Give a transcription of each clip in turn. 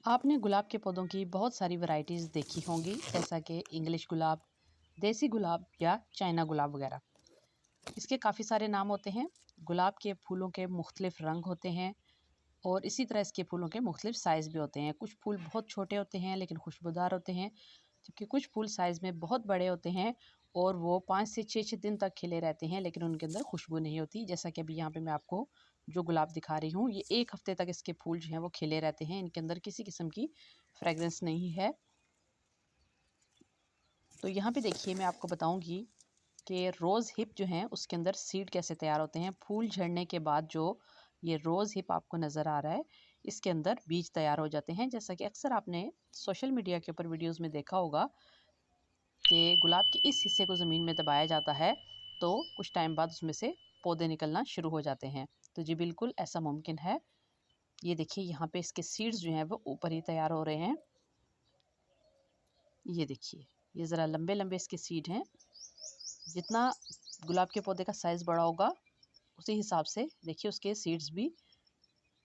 आपने गुलाब के पौधों की बहुत सारी वैरायटीज़ देखी होंगी, जैसा कि इंग्लिश गुलाब, देसी गुलाब या चाइना गुलाब वगैरह। इसके काफ़ी सारे नाम होते हैं। गुलाब के फूलों के मुख्तलिफ रंग होते हैं और इसी तरह इसके फूलों के मुख्तलिफ साइज़ भी होते हैं। कुछ फूल बहुत छोटे होते हैं लेकिन खुशबूदार होते हैं, जबकि कुछ फूल साइज़ में बहुत बड़े होते हैं और वो 5 से 6 दिन तक खिले रहते हैं लेकिन उनके अंदर खुशबू नहीं होती। जैसा कि अभी यहाँ पे मैं आपको जो गुलाब दिखा रही हूँ, ये 1 हफ़्ते तक इसके फूल जो हैं वो खिले रहते हैं। इनके अंदर किसी किस्म की फ्रेगरेंस नहीं है। तो यहाँ पे देखिए, मैं आपको बताऊँगी कि रोज़ हिप जो हैं उसके अंदर सीड कैसे तैयार होते हैं। फूल झड़ने के बाद जो ये रोज़ हिप आपको नज़र आ रहा है, इसके अंदर बीज तैयार हो जाते हैं। जैसा कि अक्सर आपने सोशल मीडिया के ऊपर वीडियोज़ में देखा होगा कि गुलाब के इस हिस्से को ज़मीन में दबाया जाता है तो कुछ टाइम बाद उसमें से पौधे निकलना शुरू हो जाते हैं। तो जी बिल्कुल ऐसा मुमकिन है। ये देखिए, यहाँ पे इसके सीड्स जो हैं वो ऊपर ही तैयार हो रहे हैं। ये देखिए, ये ज़रा लंबे लंबे इसके सीड हैं। जितना गुलाब के पौधे का साइज़ बड़ा होगा उसी हिसाब से देखिए उसके सीड्स भी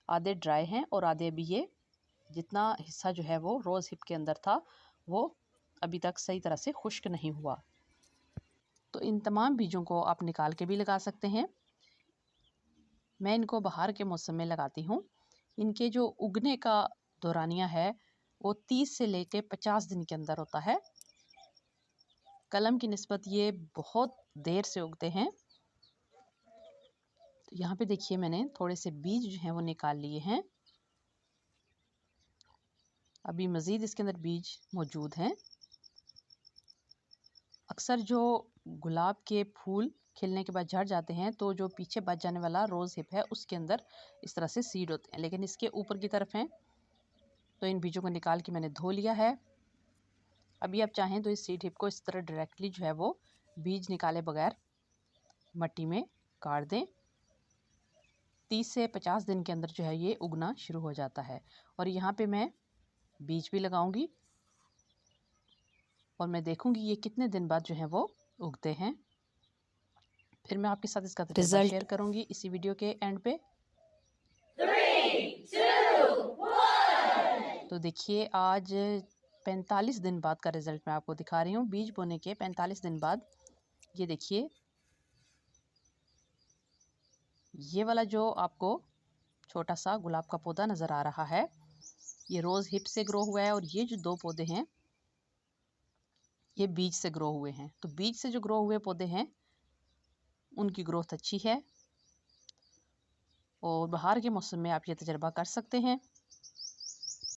आधे ड्राई हैं और आधे अभी ये जितना हिस्सा जो है वो रोज़ हिप के अंदर था वो अभी तक सही तरह से खुश्क नहीं हुआ। तो इन तमाम बीजों को आप निकाल के भी लगा सकते हैं। मैं इनको बाहर के मौसम में लगाती हूँ। इनके जो उगने का दौरानिया है वो 30 से लेके 50 दिन के अंदर होता है। कलम की निस्बत ये बहुत देर से उगते हैं। तो यहाँ पे देखिए, मैंने थोड़े से बीज जो हैं वो निकाल लिए हैं। अभी मज़ीद इसके अंदर बीज मौजूद हैं। अक्सर जो गुलाब के फूल खिलने के बाद झड़ जाते हैं तो जो पीछे बच जाने वाला रोज़ हिप है उसके अंदर इस तरह से सीड होते हैं, लेकिन इसके ऊपर की तरफ हैं। तो इन बीजों को निकाल के मैंने धो लिया है। अभी आप चाहें तो इस सीड हिप को इस तरह डायरेक्टली जो है वो बीज निकाले बगैर मट्टी में गाड़ दें। 30 से 50 दिन के अंदर जो है ये उगना शुरू हो जाता है। और यहाँ पे मैं बीज भी लगाऊंगी और मैं देखूंगी ये कितने दिन बाद जो है वो उगते हैं। फिर मैं आपके साथ इसका तजुर्बा शेयर करूंगी इसी वीडियो के एंड पे। 3, 2, 1। तो देखिए, आज 45 दिन बाद का रिज़ल्ट मैं आपको दिखा रही हूँ। बीज बोने के 45 दिन बाद ये देखिए, ये वाला जो आपको छोटा सा गुलाब का पौधा नज़र आ रहा है ये रोज़ हिप से ग्रो हुआ है और ये जो 2 पौधे हैं ये बीज से ग्रो हुए हैं। तो बीज से जो ग्रो हुए पौधे हैं उनकी ग्रोथ अच्छी है और बाहर के मौसम में आप ये तजर्बा कर सकते हैं।